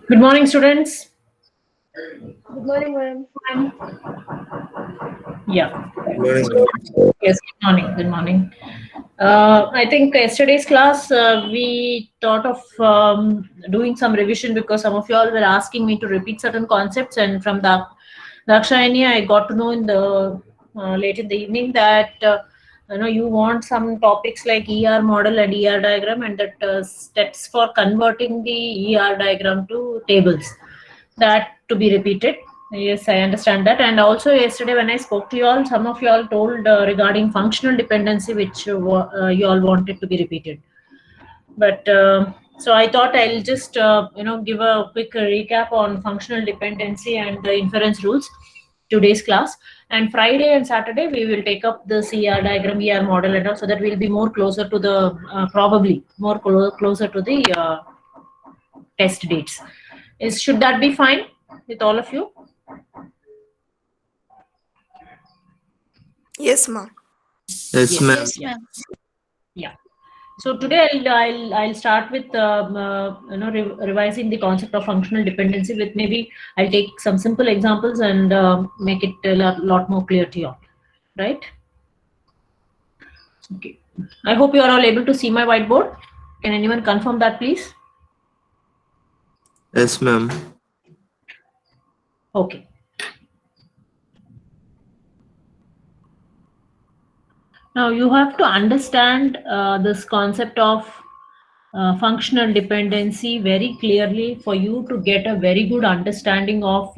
Good morning, students. Good morning, ma'am. Yeah. Good morning, So, ma'am. yes, good morning. Good morning. I think yesterday's class we thought of doing some revision because some of you all were asking me to repeat certain concepts, and from the Dakshayani, I got to know in the late in the evening that you want some topics like ER model and ER diagram, and that steps for converting the ER diagram to tables. That to be repeated. Yes, I understand that. And also yesterday when I spoke to you all, some of you all told regarding functional dependency, which you all wanted to be repeated. But so I thought I'll just give a quick recap on functional dependency and the inference rules today's class. And Friday and Saturday we will take up the CR diagram, ER model, and all, so that we'll be more closer to the probably more closer to the test dates. Is should that be fine with all of you? Yes, ma'am. Yes, Yes. ma'am. Yes, Yeah. ma'am. Yeah. So today I'll start with revising the concept of functional dependency. With maybe I'll take some simple examples and make it a lot more clear to you all. Right? Okay. I hope you are all able to see my whiteboard. Can anyone confirm that, please? Yes, ma'am. Okay. Now you have to understand this concept of functional dependency very clearly for you to get a very good understanding of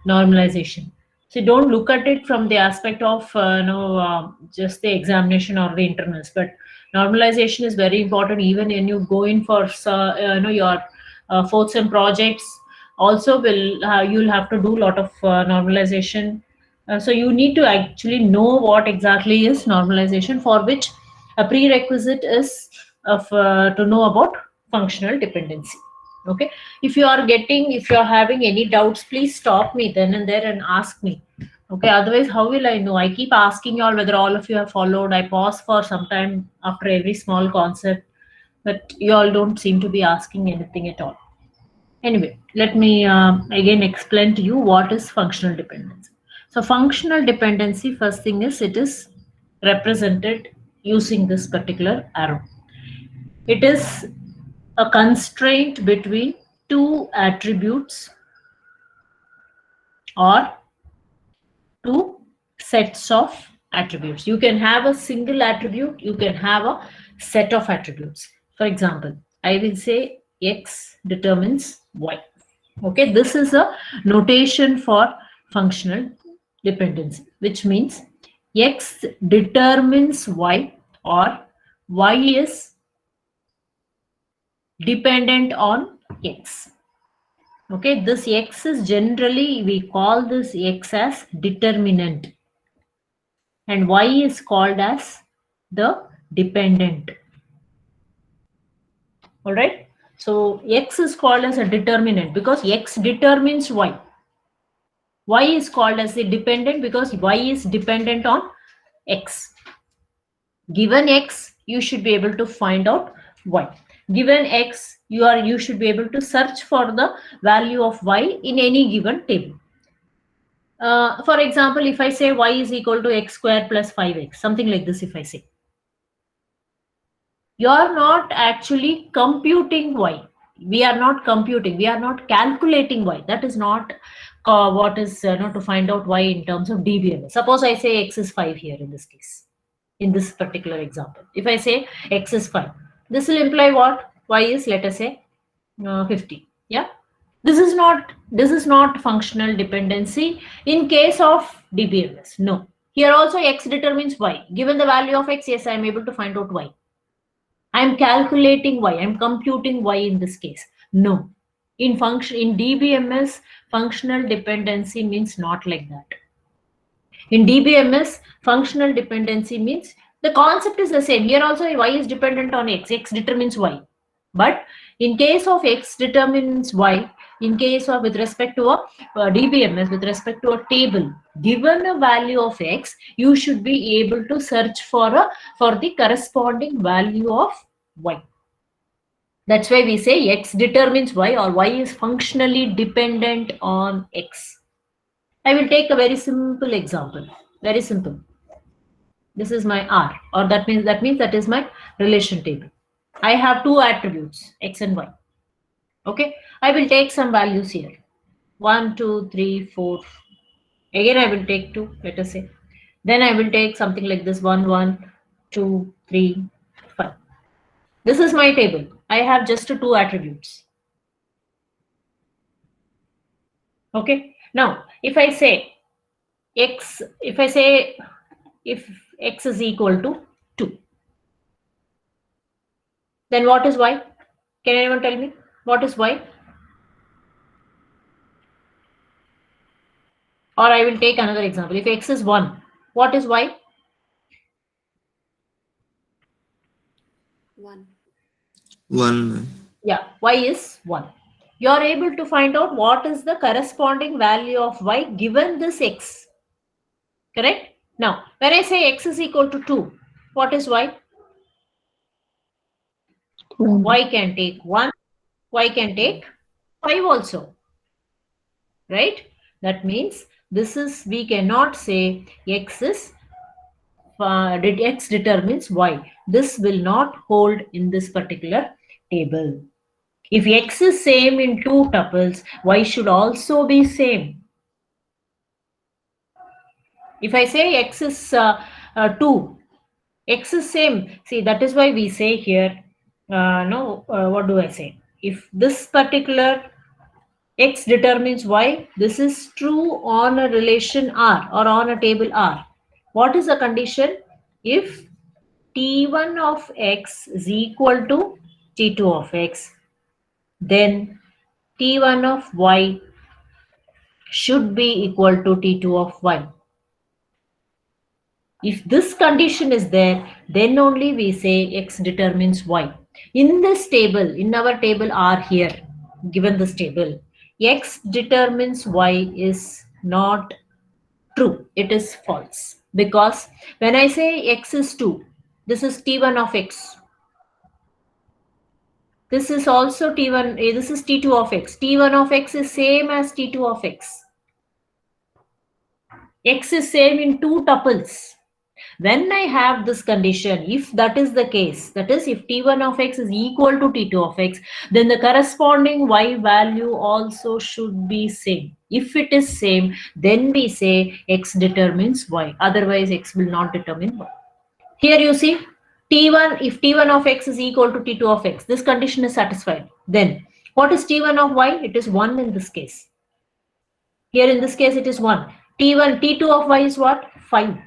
normalization. So don't look at it from the aspect of just the examination or the internals, but normalization is very important even when you go in for your fourth sem projects. Also, will you'll have to do a lot of normalization. So you need to actually know what exactly is normalization, for which a prerequisite is of to know about functional dependency. Okay, if you are having any doubts, please stop me then and there and ask me. Okay, otherwise how will I know? I keep asking you all whether all of you have followed. I pause for some time after every small concept, but you all don't seem to be asking anything at all. Anyway, let me again explain to you what is functional dependency. So, functional dependency, first thing is it is represented using this particular arrow. It is a constraint between two attributes or two sets of attributes. You can have a single attribute, you can have a set of attributes. For example, I will say X determines Y. Okay, this is a notation for functional dependency, which means X determines Y, or Y is dependent on X. Okay, this X is generally, we call this X as determinant, and Y is called as the dependent. All right. So X is called as a determinant because X determines Y. Y is called as the dependent because Y is dependent on X. Given X, you should be able to find out Y. Given X, you should be able to search for the value of Y in any given table. For example, if I say Y is equal to X square plus 5X, something like this, if I say, you are not actually computing Y. We are not computing, we are not calculating Y. That is not what is not to find out Y in terms of DBMS. Suppose I say X is 5 here in this case, in this particular example. If I say X is 5, this will imply what? Y is, let us say, 50. Yeah. This is not functional dependency in case of DBMS. No. Here also X determines Y. Given the value of X, yes, I am able to find out Y. I'm calculating Y, I'm computing Y in this case. No. In DBMS, functional dependency means not like that. In DBMS, functional dependency means the concept is the same. Here also Y is dependent on X. X determines Y. But in case of X determines Y, in case of with respect to a DBMS, with respect to a table, given a value of X, you should be able to search for the corresponding value of Y. That's why we say X determines Y, or Y is functionally dependent on X. I will take a very simple example. Very simple. This is my R, or that is my relation table. I have two attributes, X and Y. Okay, I will take some values here. 1, 2, 3, 4. Again, I will take 2, let us say. Then I will take something like this: 1, 1, 2, 3, 5. This is my table. I have just two attributes. Okay. Now, if I say X, if X is equal to 2, then what is Y? Can anyone tell me what is Y? Or I will take another example. If X is 1, what is Y? 1. 1. Yeah, Y is 1. You are able to find out what is the corresponding value of Y given this X. Correct? Now, when I say X is equal to 2, what is Y? Y can take 1, Y can take 5 also. Right? That means we cannot say X is X determines Y. This will not hold in this particular table. If X is same in two tuples, Y should also be same. If I say X is 2, X is same. See, that is why we say here, what do I say? If this particular X determines Y, this is true on a relation R or on a table R. What is the condition? If T1 of X is equal to T2 of X, then T1 of Y should be equal to T2 of Y. If this condition is there, then only we say X determines Y. In this table, in our table R here, given this table, X determines Y is not true. It is false. Because when I say X is 2, this is T1 of X. This is also T1, this is T2 of X. T1 of X is same as T2 of X. X is same in two tuples. When I have this condition, if that is the case, that is if T1 of X is equal to T2 of X, then the corresponding Y value also should be same. If it is same, then we say X determines Y. Otherwise, X will not determine Y. Here you see, T1, if T1 of X is equal to T2 of X, this condition is satisfied. Then, what is T1 of Y? It is 1 in this case. Here in this case, it is 1. T2 of Y is what? 5.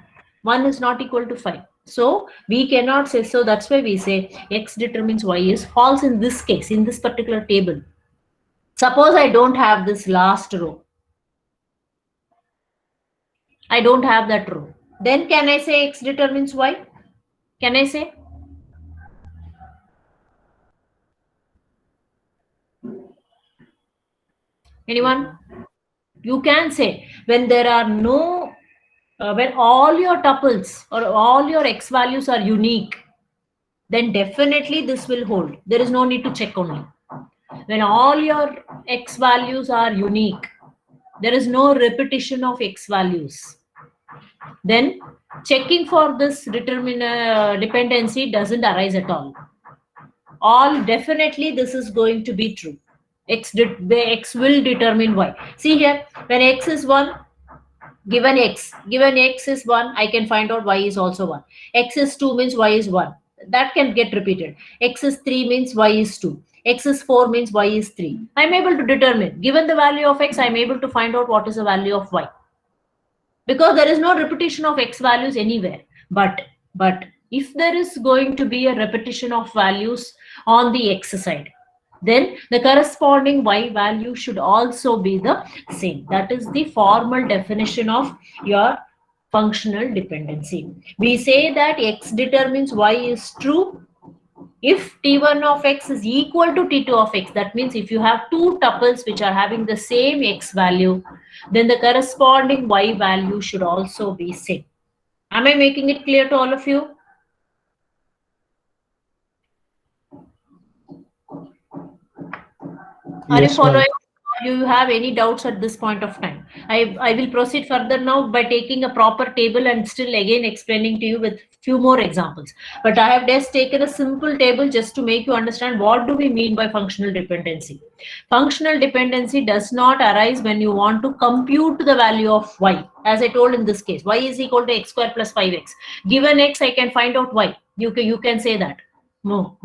1 is not equal to 5. So, we cannot say, so that's why we say X determines Y is false in this case, in this particular table. Suppose I don't have this last row. I don't have that row. Then can I say X determines Y? Can I say? Anyone? You can say when there are no, when all your tuples or all your X values are unique, then definitely this will hold. There is no need to check only. When all your X values are unique, there is no repetition of X values. Then checking for this dependency doesn't arise at all. All definitely this is going to be true. X will determine Y. See here, when X is 1, given X is 1, I can find out Y is also 1. X is 2 means Y is 1. That can get repeated. X is 3 means Y is 2. X is 4 means Y is 3. I'm able to determine. Given the value of X, I'm able to find out what is the value of Y. Because there is no repetition of X values anywhere. But if there is going to be a repetition of values on the X side, then the corresponding Y value should also be the same. That is the formal definition of your functional dependency. We say that X determines Y is true if T1 of X is equal to T2 of X. That means if you have two tuples which are having the same X value, then the corresponding Y value should also be same. Am I making it clear to all of you? Are you Yes, ma'am. following? Or do you have any doubts at this point of time? I will proceed further now by taking a proper table and still again explaining to you with few more examples. But I have just taken a simple table just to make you understand what do we mean by functional dependency. Functional dependency does not arise when you want to compute the value of y. As I told in this case, y is equal to x square plus 5x. Given x, I can find out y. You can say that. No.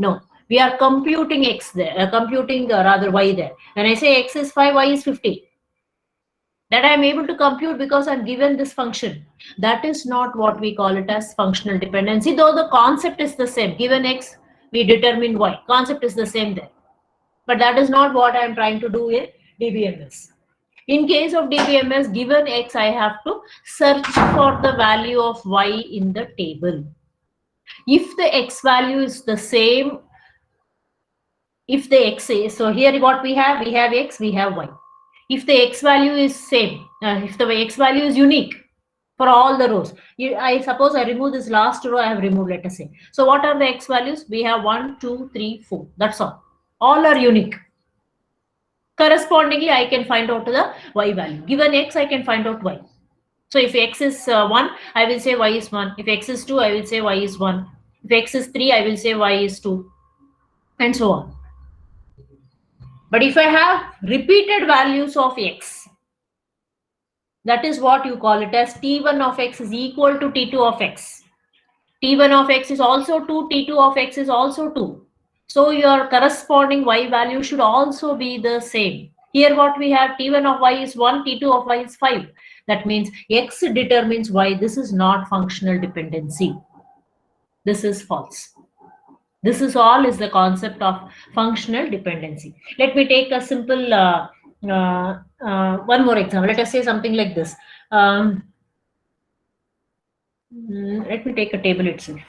We are computing x there, computing rather y there. When I say x is 5, y is 50. That I am able to compute because I'm given this function. That is not what we call it as functional dependency, though the concept is the same. Given x, we determine y. Concept is the same there. But that is not what I'm trying to do in DBMS. In case of DBMS, given x, I have to search for the value of y in the table. If the x value is the same, if the x is, so here what we have x, we have y. If the x value is same, if the x value is unique for all the rows, I suppose I remove this last row, I have removed, let us say. So what are the x values? We have 1, 2, 3, 4. That's all. All are unique. Correspondingly, I can find out the y value. Given x, I can find out y. So if x is 1, I will say y is 1. If x is 2, I will say y is 1. If x is 3, I will say y is 2. And so on. But if I have repeated values of x, that is what you call it as t1 of x is equal to t2 of x. t1 of x is also 2, t2 of x is also 2. So your corresponding y value should also be the same. Here what we have, t1 of y is 1, t2 of y is 5. That means x determines y. This is not functional dependency. This is false. This is all is the concept of functional dependency. Let me take a simple one more example. Let us say something like this. Let me take a table itself.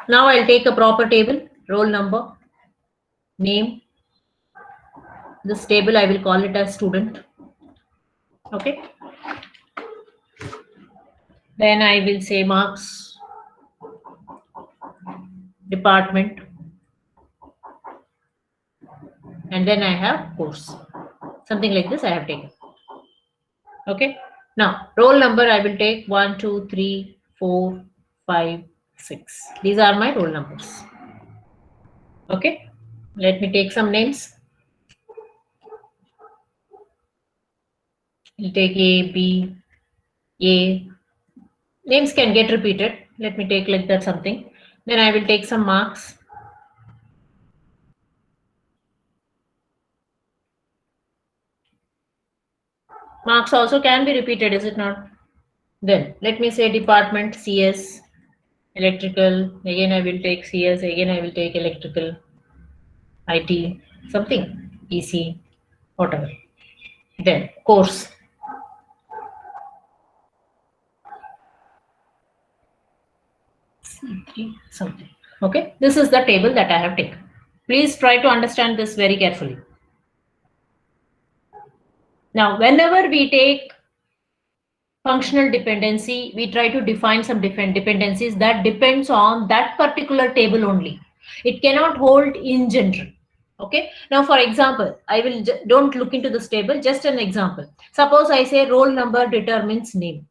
Now I'll take a proper table, roll number, name. This table I will call it as student. Okay. Then I will say marks, department, and then I have course. Something like this I have taken. Okay. Now roll number I will take 1, 2, 3, 4, 5, 6. These are my roll numbers. Okay. Let me take some names. We'll take A, B, A. Names can get repeated. Let me take like that something. Then I will take some marks. Marks also can be repeated, is it not? Then let me say department CS, electrical. Again I will take CS. Again I will take electrical, IT, something, EC, whatever. Then course. C3, something. Okay. This is the table that I have taken. Please try to understand this very carefully. Now, whenever we take functional dependency, we try to define some different dependencies that depends on that particular table only. It cannot hold in general. Okay. Now, for example, I will don't look into this table. Just an example. Suppose I say roll number determines name.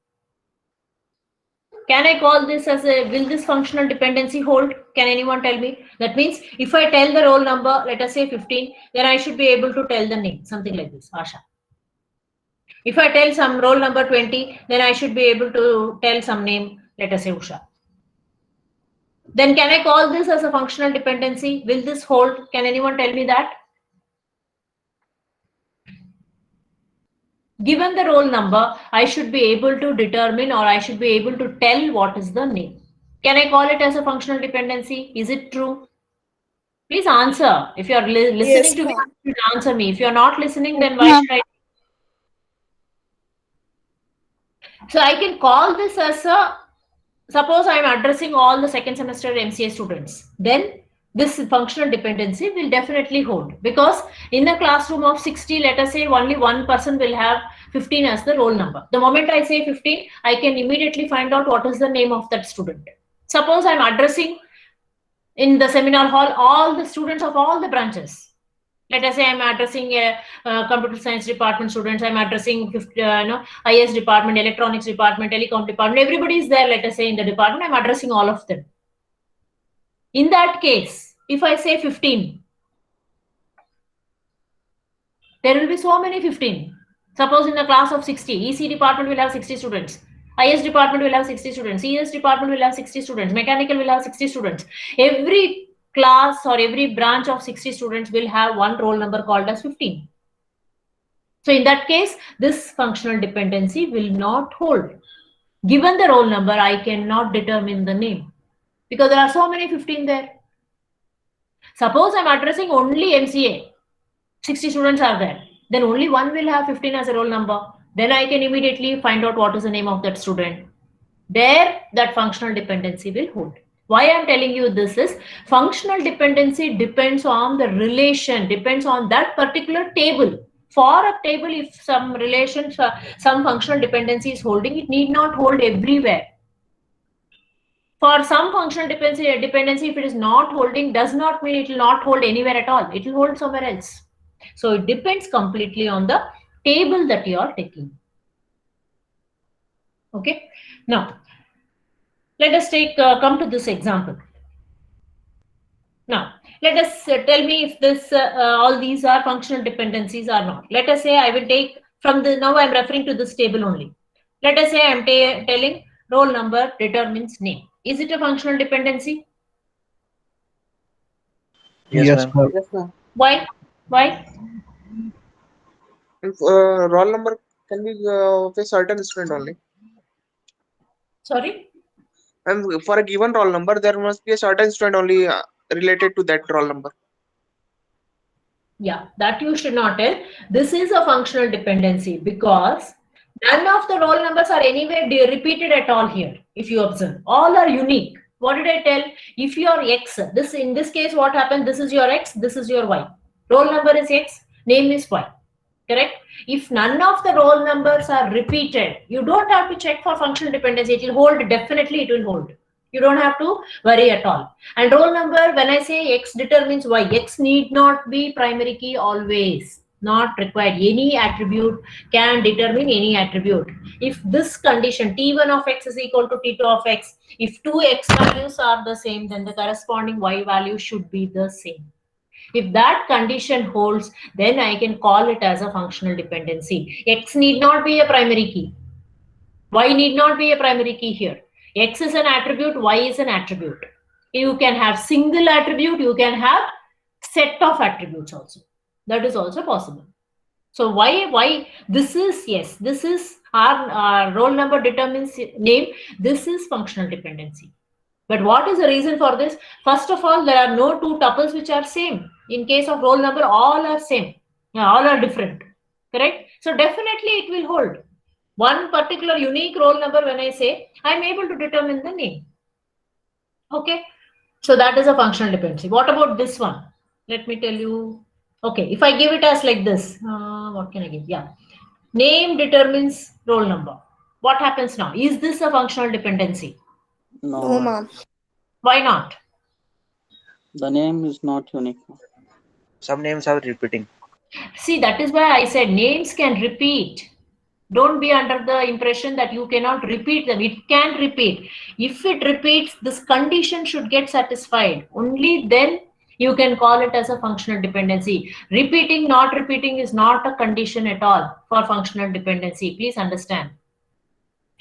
Can I call this as a, will this functional dependency hold? Can anyone tell me? That means if I tell the roll number, let us say 15, then I should be able to tell the name, something like this, Asha. If I tell some roll number 20, then I should be able to tell some name, let us say Usha. Then can I call this as a functional dependency? Will this hold? Can anyone tell me that? Given the roll number, I should be able to determine or I should be able to tell what is the name. Can I call it as a functional dependency? Is it true? Please answer. If you are listening Yes, to me, ma'am. you should answer me. If you are not listening, then why should I? So I can call this as a, suppose I am addressing all the second semester MCA students. Then this functional dependency will definitely hold, because in a classroom of 60, let us say only one person will have 15 as the roll number. The moment I say 15, I can immediately find out what is the name of that student. Suppose I'm addressing in the seminar hall all the students of all the branches. Let us say I'm addressing a computer science department students, I'm addressing IS department, electronics department, telecom department, everybody is there, let us say in the department, I'm addressing all of them. In that case, if I say 15, there will be so many 15. Suppose in a class of 60, EC department will have 60 students, IS department will have 60 students, CS department will have 60 students, mechanical will have 60 students. Every class or every branch of 60 students will have one roll number called as 15. So in that case, this functional dependency will not hold. Given the roll number, I cannot determine the name because there are so many 15 there. Suppose I'm addressing only MCA, 60 students are there, then only one will have 15 as a roll number. Then I can immediately find out what is the name of that student. There, that functional dependency will hold. Why I'm telling you this is functional dependency depends on the relation, depends on that particular table. For a table, if some relation, some functional dependency is holding, it need not hold everywhere. For some functional dependency, if it is not holding, does not mean it will not hold anywhere at all. It will hold somewhere else. So it depends completely on the table that you are taking. Okay. Now, let us come to this example. Now, let us tell me if this all these are functional dependencies or not. Let us say I will take from the, now I'm referring to this table only. Let us say I'm telling roll number determines name. Is it a functional dependency? Yes, ma'am. Yes, ma'am. Why? Why? If roll number can be of a certain student only. Sorry? And for a given roll number, there must be a certain student only related to that roll number. Yeah, that you should not tell. This is a functional dependency because none of the roll numbers are anywhere repeated at all here. If you observe, all are unique. What did I tell? If your X, this in this case, what happened? This is your X, this is your Y. Roll number is X, name is Y. Correct? If none of the roll numbers are repeated, you don't have to check for functional dependency. It will hold, definitely it will hold. You don't have to worry at all. And roll number, when I say X determines Y, X need not be primary key always. Not required. Any attribute can determine any attribute. If this condition T1 of X is equal to T2 of X, if two X values are the same, then the corresponding Y value should be the same. If that condition holds, then I can call it as a functional dependency. X need not be a primary key. Y need not be a primary key here. X is an attribute, Y is an attribute. You can have single attribute, you can have set of attributes also. That is also possible. So why this is, yes, this is our roll number determines name. This is functional dependency. But what is the reason for this? First of all, there are no two tuples which are same. In case of roll number, all are same. Yeah, all are different. Correct? So definitely it will hold. One particular unique roll number, when I say, I'm able to determine the name. Okay. So that is a functional dependency. What about this one? Let me tell you. Okay. If I give it as like this, what can I give? Yeah. Name determines roll number. What happens now? Is this a functional dependency? No, ma'am. Why not? The name is not unique. Some names are repeating. See, that is why I said names can repeat. Don't be under the impression that you cannot repeat them. It can repeat. If it repeats, this condition should get satisfied. Only then you can call it as a functional dependency. Repeating, not repeating is not a condition at all for functional dependency. Please understand.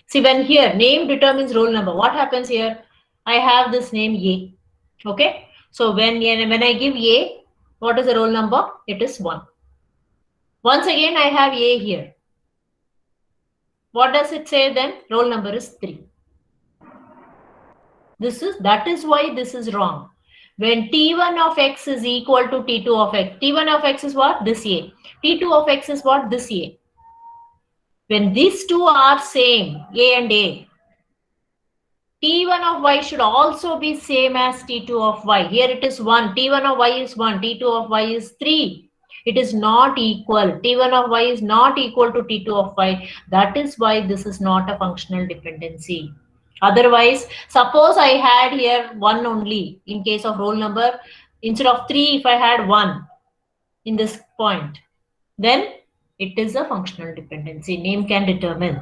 See, when here name determines roll number, what happens here? I have this name A. Okay. So when I give A, what is the roll number? It is 1. Once again, I have A here. What does it say then? Roll number is 3. That is why this is wrong. When T1 of X is equal to T2 of X, T1 of X is what? This A. T2 of X is what? This A. When these two are same, A and A, T1 of Y should also be same as T2 of Y. Here it is 1. T1 of Y is 1. T2 of Y is 3. It is not equal. T1 of Y is not equal to T2 of Y. That is why this is not a functional dependency. Otherwise, suppose I had here 1 only in case of roll number. Instead of 3, if I had 1 in this point, then it is a functional dependency. Name can determine.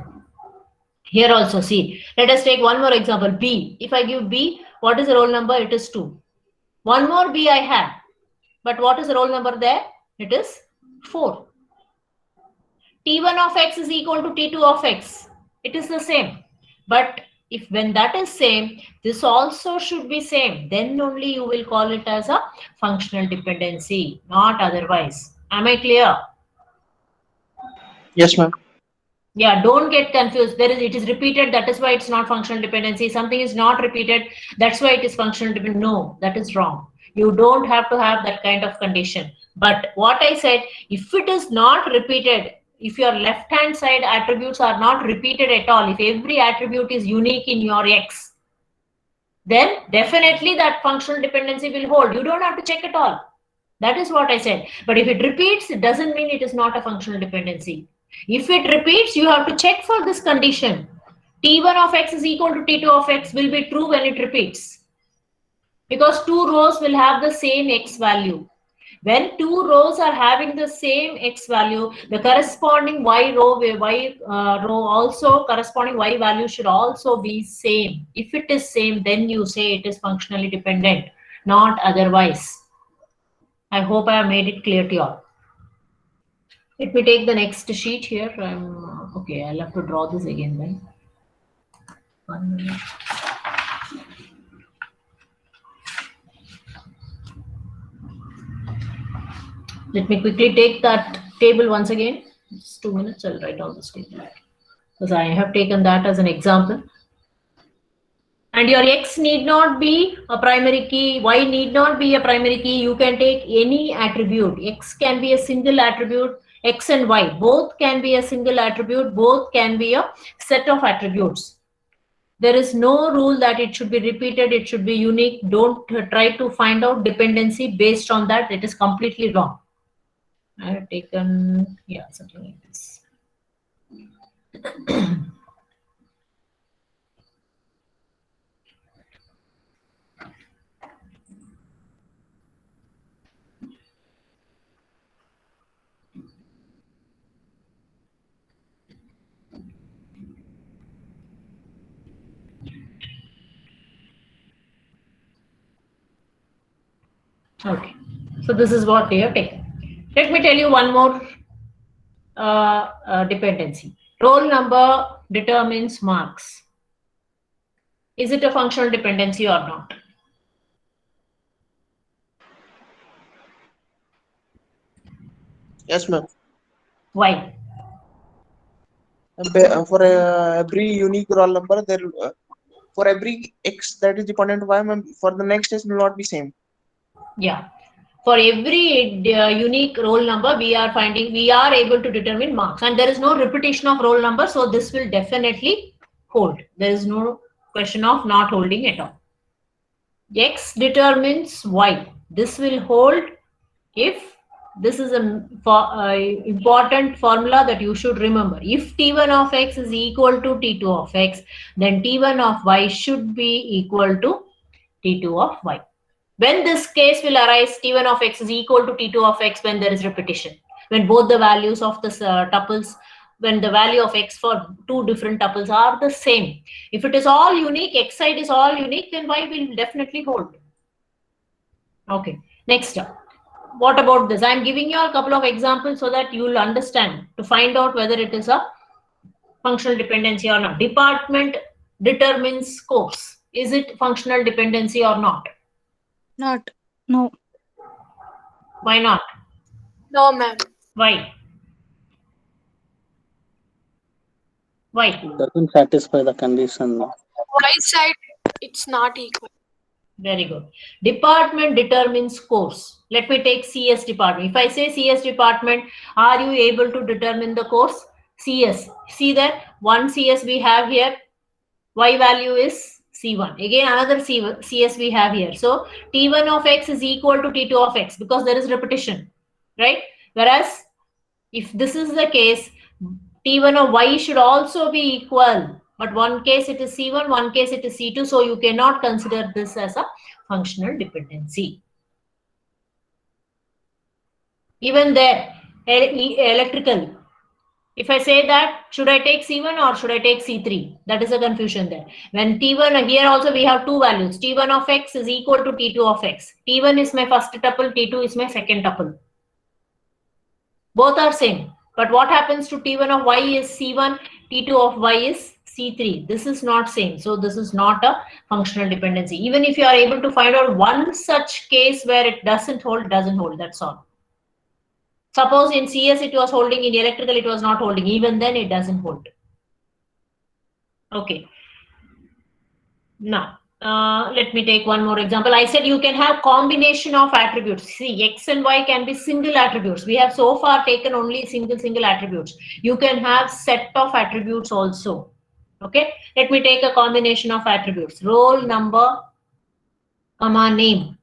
Here also, see, let us take one more example, B. If I give B, what is the roll number? It is 2. One more B I have. But what is the roll number there? It is 4. T1 of X is equal to T2 of X. It is the same. But if when that is same, this also should be same. Then only you will call it as a functional dependency, not otherwise. Am I clear? Yes, ma'am. Yeah, don't get confused. It is repeated. That is why it's not functional dependency. Something is not repeated. That's why it is functional dependency. No, that is wrong. You don't have to have that kind of condition. But what I said, if it is not repeated, if your left-hand side attributes are not repeated at all, if every attribute is unique in your X, then definitely that functional dependency will hold. You don't have to check at all. That is what I said. But if it repeats, it doesn't mean it is not a functional dependency. If it repeats, you have to check for this condition. T1 of X is equal to T2 of X will be true when it repeats. Because 2 rows will have the same X value. When 2 rows are having the same X value, the corresponding Y row also corresponding Y value should also be same. If it is same, then you say it is functionally dependent, not otherwise. I hope I have made it clear to you all. Let me take the next sheet here. Okay, I'll have to draw this again then. 1 minute. Let me quickly take that table once again. Just 2 minutes, I'll write down this table. Because I have taken that as an example. And your X need not be a primary key, Y need not be a primary key. You can take any attribute. X can be a single attribute, X and Y. Both can be a single attribute, both can be a set of attributes. There is no rule that it should be repeated, it should be unique. Don't try to find out dependency based on that. It is completely wrong. I have taken, yeah, something like this. Okay, so this is what they have taken. Let me tell you one more dependency. Roll number determines marks. Is it a functional dependency or not? Yes, ma'am. Why? For every unique roll number, there for every X that is dependent Y, ma'am, for the next X will not be same. Yeah. For every unique roll number, we are able to determine marks, and there is no repetition of roll number, so this will definitely hold. There is no question of not holding at all. X determines Y. This will hold if this is an important formula that you should remember. If T1 of X is equal to T2 of X, then T1 of Y should be equal to T2 of Y. When this case will arise, T1 of X is equal to T2 of X when there is repetition. When both the values of the tuples, when the value of X for 2 different tuples are the same. If it is all unique, X side is all unique, then Y will definitely hold. Okay, next up. What about this? I am giving you a couple of examples so that you will understand to find out whether it is a functional dependency or not. Department determines scopes. Is it functional dependency or not? Not. No. Why not? No, ma'am. Why? Why? Doesn't satisfy the condition. Y side, it's not equal. Very good. Department determines course. Let me take CS department. If I say CS department, are you able to determine the course? CS. See there, one CS we have here. Y value is C1. Again, another CS we have here. So T1 of X is equal to T2 of X because there is repetition, right? Whereas if this is the case, T1 of Y should also be equal But one case it is C1, one case it is C2, so you cannot consider this as a functional dependency. Even there, electrical. If I say that, should I take C1 or should I take C3? That is a confusion there. When T1, here also we have two values. T1 of X is equal to T2 of X. T1 is my first tuple, T2 is my second tuple. Both are same. But what happens to T1 of Y is C1, T2 of Y is C3. This is not same. So this is not a functional dependency. Even if you are able to find out one such case where it doesn't hold, that's all. Suppose in CS it was holding, in electrical it was not holding. Even then it doesn't hold. Okay. Now, let me take one more example. I said you can have combination of attributes. See, X and Y can be single attributes. We have so far taken only single attributes. You can have set of attributes also. Okay. Let me take a combination of attributes. Roll number, comma, name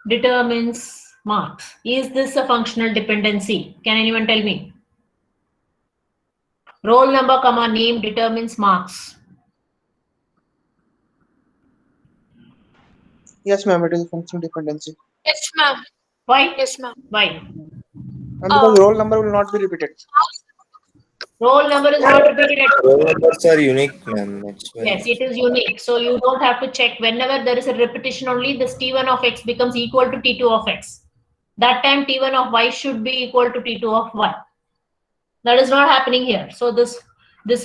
determines marks. Is this a functional dependency? Can anyone tell me? Roll number, comma, name determines marks. Yes, ma'am, it is a functional dependency. Yes, ma'am. Why? Yes, ma'am. Why? And because roll number will not be repeated. Roll number is not repeated at all. Roll numbers are unique, ma'am. That's why. Yes, it is unique. So you don't have to check. Whenever there is a repetition only, this T1 of X becomes equal to T2 of X. That time T1 of Y should be equal to T2 of Y. That is not happening here. So this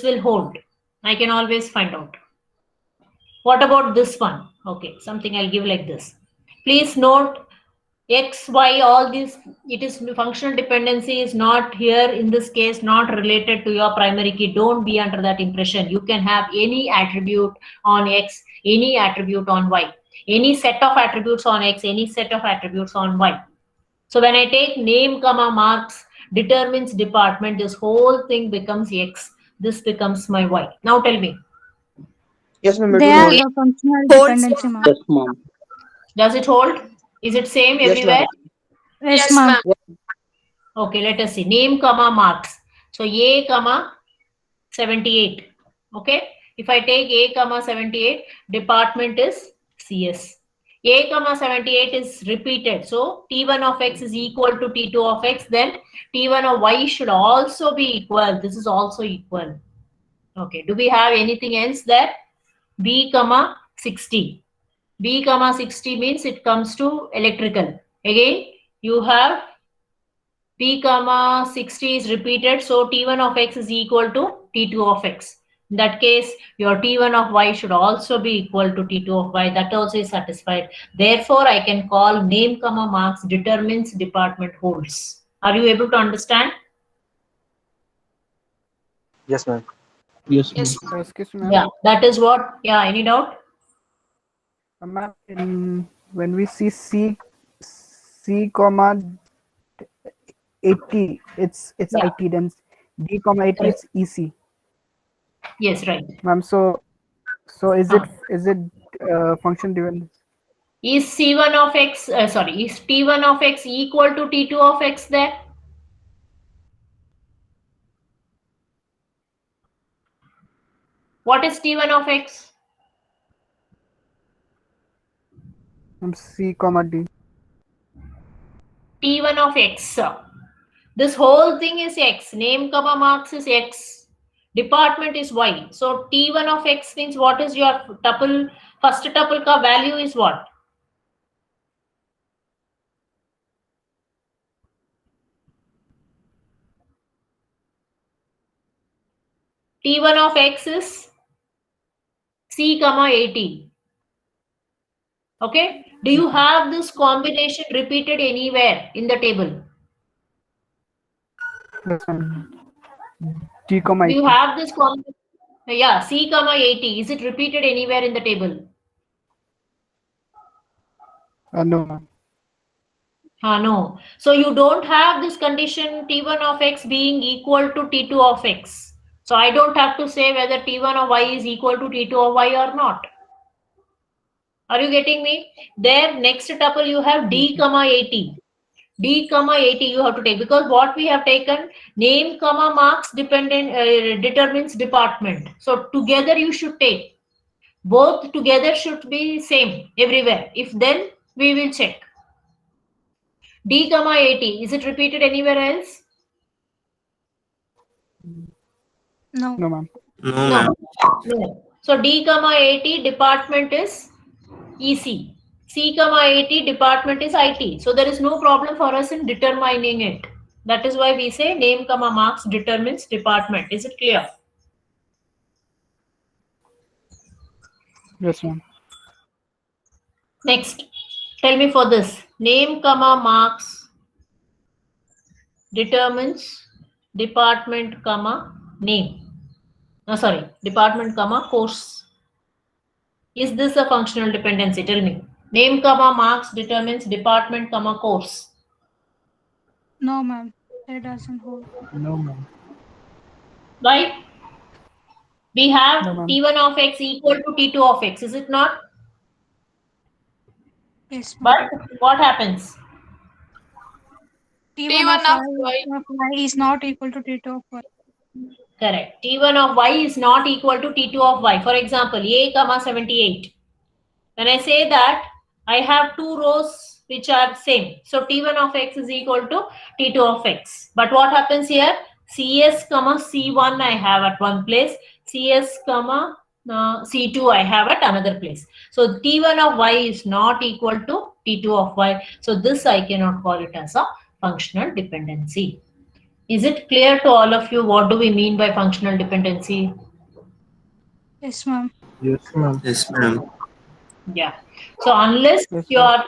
will hold. I can always find out. What about this one? Okay, something I'll give like this. Please note X, Y, all these, it is functional dependency is not here in this case, not related to your primary key. Don't be under that impression. You can have any attribute on X, any attribute on Y, any set of attributes on X, any set of attributes on Y. So when I take name, comma, marks, determines department, this whole thing becomes X. This becomes my Y. Now tell me, Yes, ma'am, it They will are hold. the functional Holds. dependency, ma'am. Yes, ma'am. does it hold? Is it same Yes, everywhere? ma'am. Yes, Yes, ma'am. ma'am. Okay, let us see. Name, comma, marks. So A, comma, 78. Okay. If I take A, comma, 78, department is CS. A, comma, 78 is repeated. So T1 of X is equal to T2 of X. Then T1 of Y should also be equal. This is also equal. Okay. Do we have anything else there? B, comma, 60. B, comma, 60 means it comes to electrical. Again, you have P comma 60 is repeated, so T1 of X is equal to T2 of X. In that case, your T1 of Y should also be equal to T2 of Y. That also is satisfied. Therefore, I can call name comma marks determines department holds. Are you able to understand? Yes, ma'am. Yes, Yes, ma'am. ma'am. Excuse me, ma'am. Yeah, that is what. Yeah, any doubt? Ma'am, when we see C comma 80, it's Yeah. IT. Then D comma 80, it's EC. Yes, right. Ma'am, so is it function driven? Is C1 of X, is T1 of X equal to T2 of X there? What is T1 of X? C comma D. T1 of X. This whole thing is X. Name comma marks is X. Department is Y. So T1 of X means what is your tuple? First tuple ka value is what? T1 of X is C comma 80. Okay. Do you have this combination repeated anywhere in the table? Yes, ma'am. D comma Do 80. you have this combination? Yeah, C comma 80. Is it repeated anywhere in the table? No, ma'am. No. So you don't have this condition T1 of X being equal to T2 of X. So I don't have to say whether T1 of Y is equal to T2 of Y or not. Are you getting me? There, next tuple you have D comma 80. D comma AT you have to take, because what we have taken, name comma marks determines department. So together you should take. Both together should be same everywhere. If then we will check. D comma AT, is it repeated anywhere else? No. No, ma'am. No, ma'am. No. So D comma AT department is EC. C comma AT department is IT. So there is no problem for us in determining it. That is why we say name comma marks determines department. Is it clear? Yes, ma'am. Next, tell me for this. Name comma marks determines department comma name. No, sorry, department comma course. Is this a functional dependency? Tell me. Name comma marks determines department comma course. No, ma'am. It doesn't hold. No, ma'am. Right? We have No, ma'am. T1 of X equal to T2 of X. Is it not? Yes, ma'am. But what happens? T1 of y is not equal to T2 of y. Correct. T1 of Y is not equal to T2 of Y. For example, A comma 78. When I say that, I have two rows which are same. So T1 of X is equal to T2 of X. But what happens here? CS comma C1 I have at one place. CS comma C2 I have at another place. So T1 of Y is not equal to T2 of Y. So this I cannot call it as a functional dependency. Is it clear to all of you what do we mean by functional dependency? Yes, ma'am. Yes, ma'am. Yes, ma'am. Yeah. So unless Yes,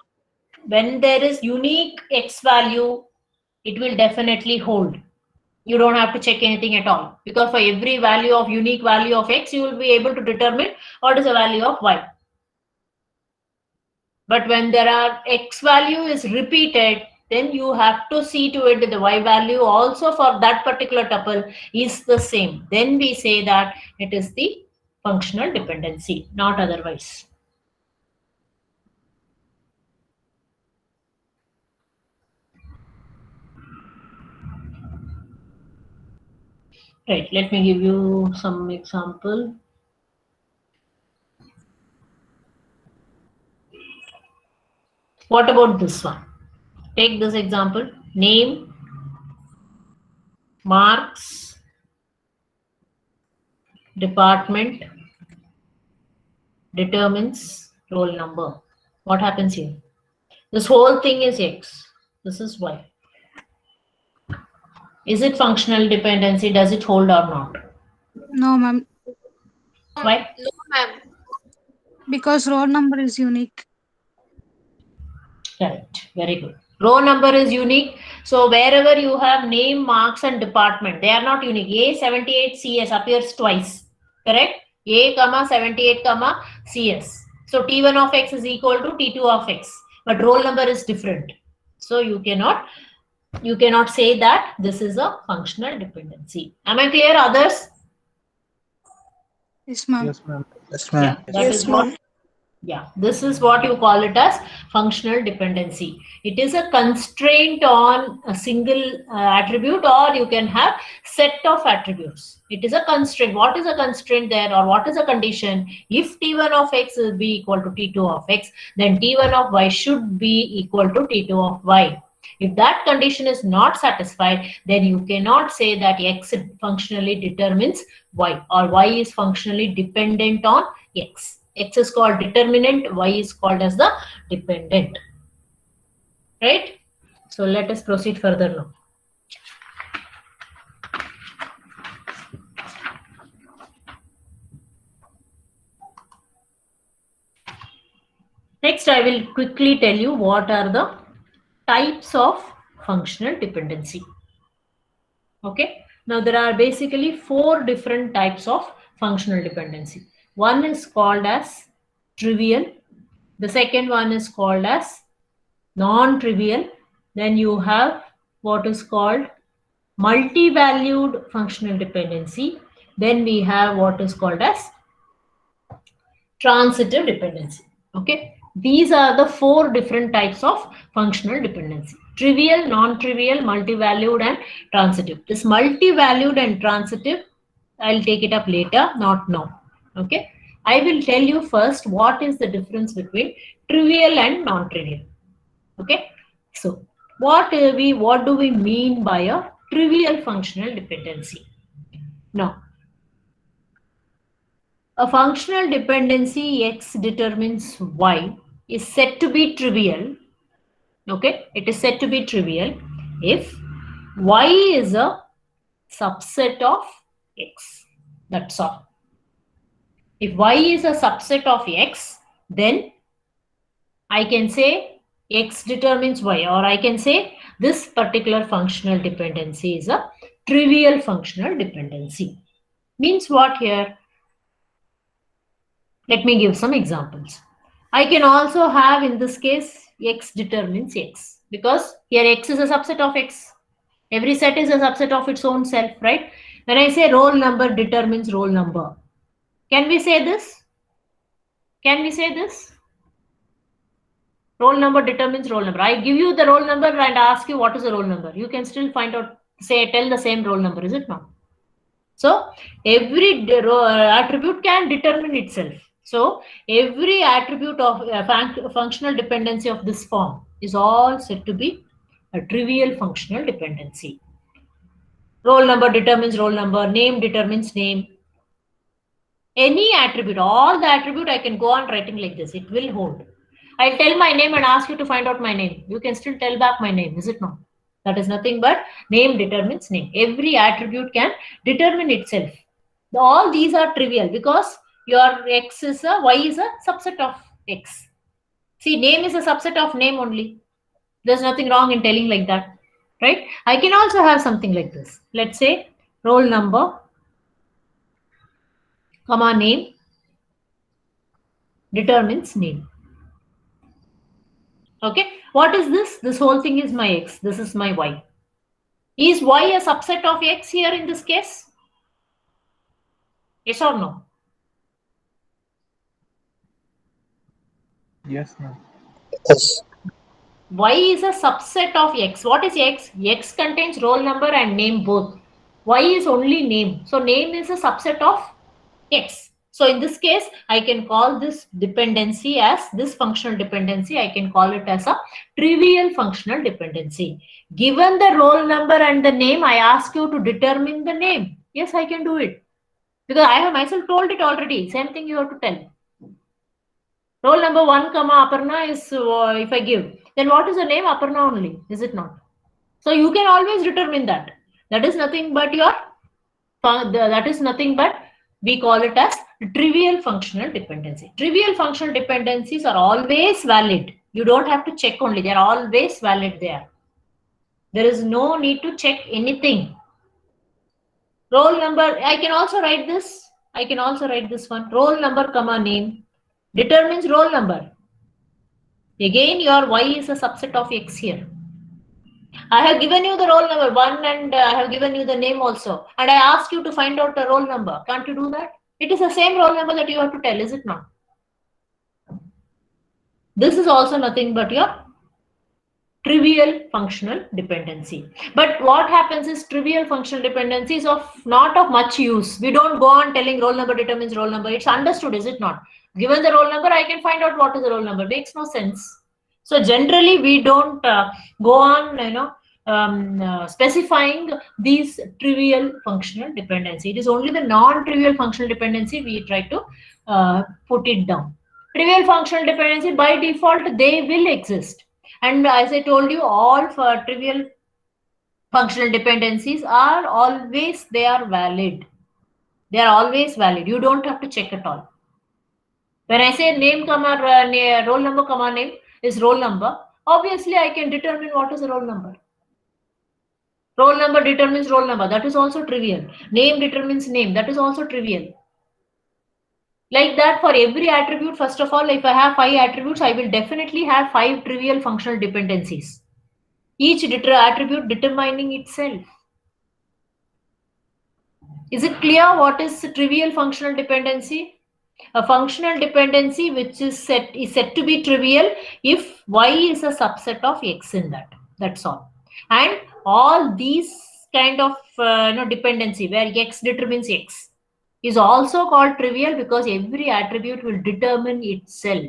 when there is unique X value, it will definitely hold. You don't have to check anything at all, because for every value of unique value of X, you will be able to determine what is the value of Y. But when there are X value is repeated, then you have to see to it that the Y value also for that particular tuple is the same. Then we say that it is the functional dependency, not otherwise. Right, let me give you some example. What about this one? Take this example. Name, marks, department, determines roll number. What happens here? This whole thing is X. This is Y. Is it functional dependency? Does it hold or not? No, ma'am. Why? No, ma'am. Because roll number is unique. Correct. Very good. Row number is unique. So wherever you have name, marks, and department, they are not unique. A78 CS appears twice. Correct? A comma 78 comma CS. So T1 of X is equal to T2 of X. But roll number is different. So you cannot say that this is a functional dependency. Am I clear, others? Yes, ma'am. Yes, ma'am. Yes, ma'am. That is what. Yeah, this is what you call it as functional dependency. It is a constraint on a single attribute, or you can have set of attributes. It is a constraint. What is a constraint there, or what is a condition? If T1 of X will be equal to T2 of X, then T1 of Y should be equal to T2 of Y. If that condition is not satisfied, then you cannot say that X functionally determines Y, or Y is functionally dependent on X. X is called determinant, Y is called as the dependent. Right? So let us proceed further now. Next, I will quickly tell you what are the types of functional dependency. Okay. Now there are basically 4 different types of functional dependency. One is called as trivial. The second one is called as non-trivial. Then you have what is called multi-valued functional dependency. Then we have what is called as transitive dependency. Okay. These are the 4 different types of functional dependency. Trivial, non-trivial, multi-valued and transitive. This multi-valued and transitive, I'll take it up later, not now. Okay. I will tell you first what is the difference between trivial and non-trivial. Okay. So what do we mean by a trivial functional dependency? Now, a functional dependency X determines Y is said to be trivial. Okay, it is said to be trivial if Y is a subset of X. That's all. If Y is a subset of X, then I can say X determines Y, or I can say this particular functional dependency is a trivial functional dependency. Means what here? Let me give some examples. I can also have in this case X determines X, because here X is a subset of X. Every set is a subset of its own self, right? When I say roll number determines roll number, can we say this? Can we say this? Roll number determines roll number. I give you the roll number and ask you what is the roll number. You can still find out, tell the same roll number, is it not? So every attribute can determine itself. So every attribute of functional dependency of this form is all said to be a trivial functional dependency. Roll number determines roll number, name determines name. Any attribute, all the attribute I can go on writing like this, it will hold. I'll tell my name and ask you to find out my name. You can still tell back my name, is it not? That is nothing but name determines name. Every attribute can determine itself. All these are trivial because your X is a, Y is a subset of X. See, name is a subset of name only. There's nothing wrong in telling like that, right? I can also have something like this. Let's say roll number, comma name determines name. Okay, what is this? This whole thing is my X. This is my Y. Is Y a subset of X here in this case? Yes or no? Yes, ma'am. Yes. Y is a subset of X. What is X? X contains roll number and name both. Y is only name. So name is a subset of X. So in this case, I can call this dependency as this functional dependency. I can call it as a trivial functional dependency. Given the roll number and the name, I ask you to determine the name. Yes, I can do it. Because I have myself told it already. Same thing you have to tell. Roll number 1, Aparna is if I give. Then what is the name? Aparna only. Is it not? So you can always determine that. That is nothing but your, that is nothing but we call it as trivial functional dependency. Trivial functional dependencies are always valid. You don't have to check only. They are always valid there. There is no need to check anything. Roll number, I can also write this. I can also write this one. Roll number, comma name determines roll number. Again, your Y is a subset of X here. I have given you the roll number 1 and I have given you the name also. And I asked you to find out the roll number. Can't you do that? It is the same roll number that you have to tell, is it not? This is also nothing but your trivial functional dependency. But what happens is trivial functional dependency is not of much use. We don't go on telling roll number determines roll number. It's understood, is it not? Given the roll number, I can find out what is the roll number. Makes no sense. So generally, we don't go on, specifying these trivial functional dependency. It is only the non-trivial functional dependency we try to put it down. Trivial functional dependency by default they will exist, and as I told you, all for trivial functional dependencies are always valid. They are always valid. You don't have to check at all. When I say name comma roll number comma name is roll number, obviously I can determine what is the roll number. Roll number determines roll number. That is also trivial. Name determines name. That is also trivial. Like that, for every attribute, first of all, if I have 5 attributes, I will definitely have 5 trivial functional dependencies. Each attribute determining itself. Is it clear what is trivial functional dependency? A functional dependency which is said to be trivial if Y is a subset of X in that. That's all. And all these kind of dependency where x determines x is also called trivial because every attribute will determine itself.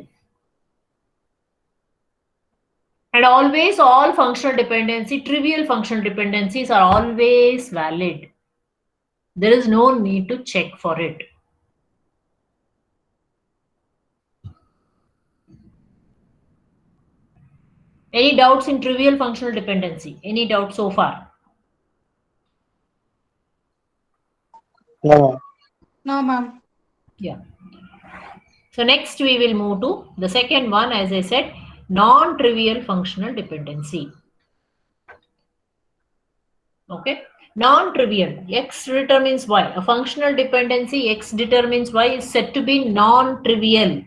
And always all functional dependency, trivial functional dependencies are always valid. There is no need to check for it. Any doubts in trivial functional dependency? Any doubts so far? No. No, ma'am. Yeah. So next we will move to the second one, as I said, non-trivial functional dependency. Okay. Non-trivial, x determines y. A functional dependency, x determines y, is said to be non-trivial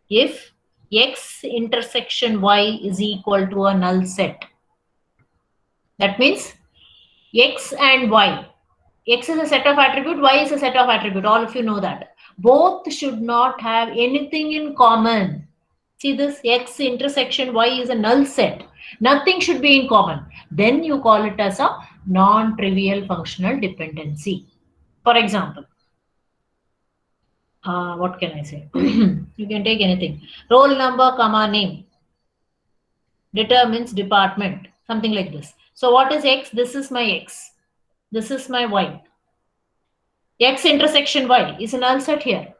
if x intersection y is equal to a null set. That means x and y. X is a set of attribute, y is a set of attribute. All of you know that. Both should not have anything in common. See, this x intersection y is a null set. Nothing should be in common. Then you call it as a non-trivial functional dependency. For example, what can I say? You can take anything. Roll number, comma, name determines department. Something like this. So what is x? This is my x. This is my y. X intersection y is a null set here.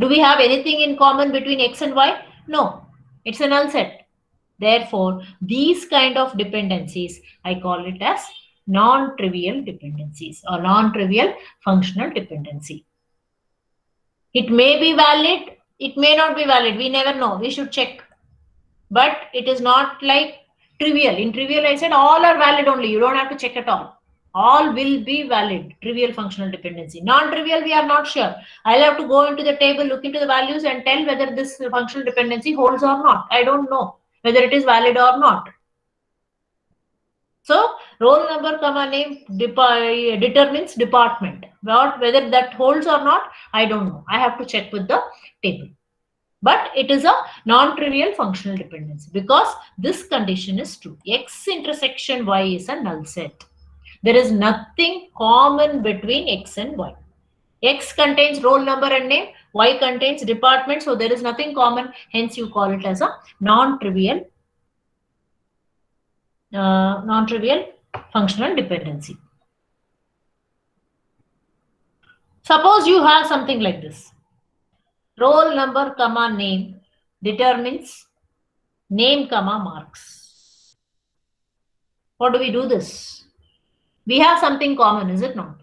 Do we have anything in common between x and y? No, it's a null set. Therefore, these kind of dependencies, I call it as non-trivial dependencies or non-trivial functional dependency. It may be valid, it may not be valid. We never know. We should check. But it is not like trivial. In trivial, I said all are valid only. You don't have to check at all. All will be valid. Trivial functional dependency. Non-trivial, we are not sure. I'll have to go into the table, look into the values and tell whether this functional dependency holds or not. I don't know whether it is valid or not. So, roll number, comma, name determines department. Whether that holds or not, I don't know. I have to check with the table. But it is a non-trivial functional dependency because this condition is true. X intersection y is a null set. There is nothing common between x and y. X contains roll number and name, y contains department, so there is nothing common. Hence, you call it as a non-trivial functional dependency. Suppose you have something like this. Roll number, comma, name determines name, comma, marks. How do we do this? We have something common, is it not?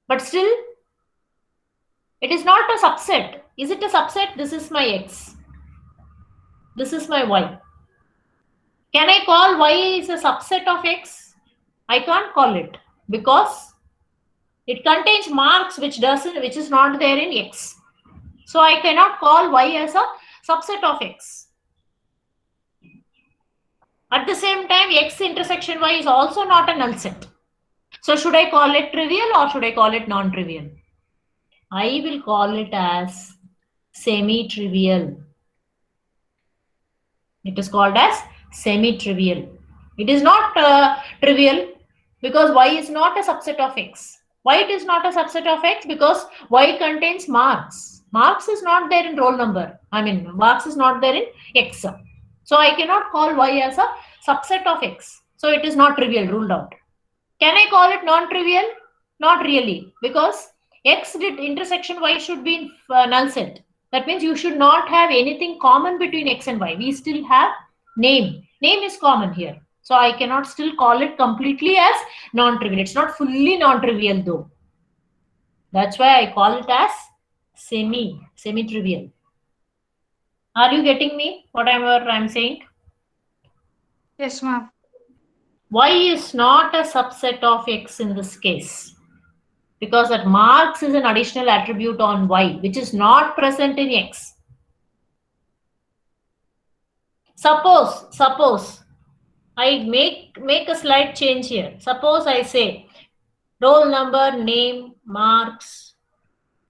But still, it is not a subset. Is it a subset? This is my x. This is my y. Can I call y is a subset of x? I can't call it because it contains marks which is not there in x. So I cannot call y as a subset of x. At the same time, x intersection y is also not a null set. So should I call it trivial or should I call it non-trivial? I will call it as semi-trivial. It is called as semi-trivial. It is not trivial because y is not a subset of x. Why it is not a subset of x? Because y contains marks. Marks is not there in roll number. Marks is not there in x. So I cannot call y as a subset of x. So it is not trivial, ruled out. Can I call it non-trivial? Not really, because x intersection y should be in null set. That means you should not have anything common between x and y. We still have name. Name is common here. So I cannot still call it completely as non-trivial. It's not fully non-trivial though. That's why I call it as semi-trivial. Are you getting me? Whatever I'm saying? Yes, ma'am. Y is not a subset of x in this case because that marks is an additional attribute on y which is not present in x. Suppose I make a slight change here. Suppose I say roll number, name, marks.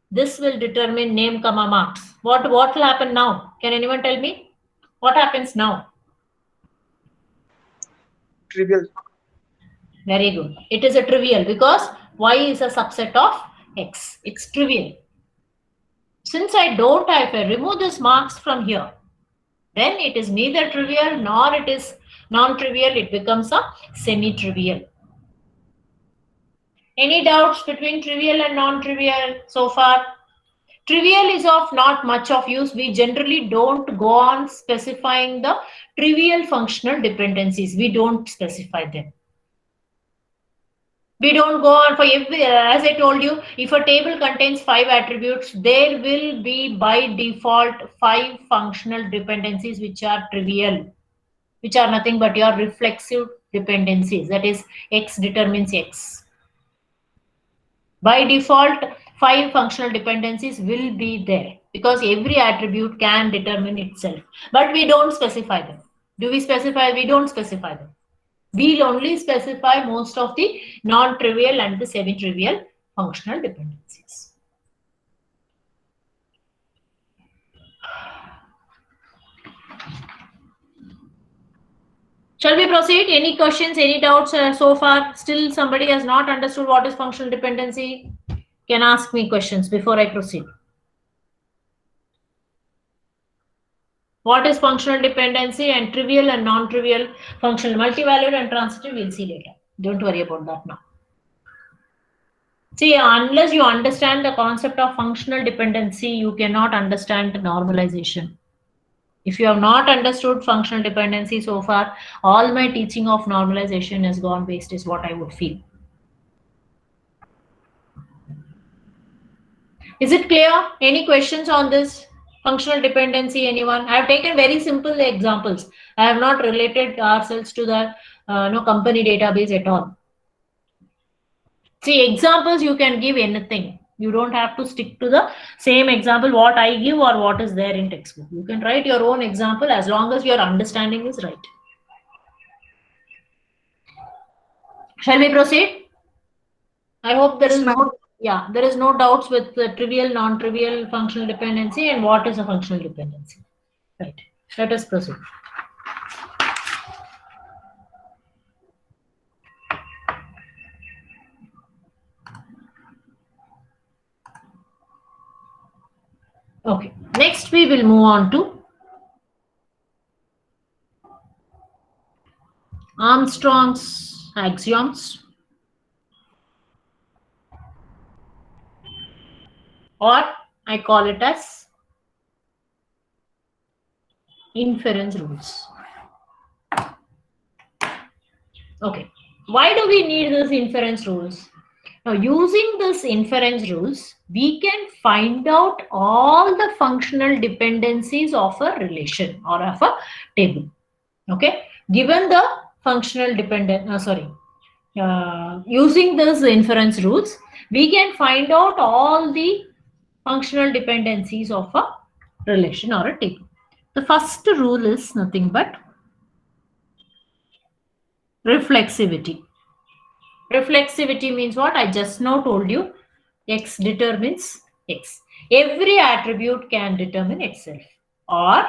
This will determine name, comma, marks. What will happen now? Can anyone tell me? What happens now? trivial. Very good. It is a trivial because y is a subset of x. It's trivial. Since I don't, if I remove this marks from here, then it is neither trivial nor it is non-trivial. It becomes a semi-trivial. Any doubts between trivial and non-trivial so far? Trivial is of not much of use. We generally don't go on specifying the trivial functional dependencies. We don't specify them. We don't go on for every, as I told you, if a table contains 5 attributes, there will be by default 5 functional dependencies which are trivial, which are nothing but your reflexive dependencies. That is, x determines x. By default, 5 functional dependencies will be there because every attribute can determine itself. But we don't specify them. Do we specify? We don't specify them. We'll only specify most of the non-trivial and the semi-trivial functional dependencies. Shall we proceed? Any questions, any doubts so far? Still somebody has not understood what is functional dependency? Can ask me questions before I proceed. What is functional dependency and trivial and non-trivial functional, multivalued and transitive, we'll see later. Don't worry about that now. See, unless you understand the concept of functional dependency, you cannot understand normalization. If you have not understood functional dependency so far, all my teaching of normalization has gone waste is what I would feel. Is it clear? Any questions on this? Functional dependency, anyone? I have taken very simple examples. I have not related ourselves to the company database at all. See, examples you can give anything. You don't have to stick to the same example what I give or what is there in textbook. You can write your own example as long as your understanding is right. Shall we proceed? I hope there is no... Yeah, there is no doubts with the trivial, non-trivial functional dependency and what is a functional dependency. Right. Let us proceed. Okay. Next, we will move on to Armstrong's axioms, or I call it as inference rules. Okay, why do we need these inference rules? Now, using this inference rules, we can find out all the functional dependencies of a relation or of a table. Okay, given the functional using these inference rules, we can find out all the functional dependencies of a relation or a table. The first rule is nothing but reflexivity. Reflexivity means what? I just now told you, x determines x. Every attribute can determine itself. Or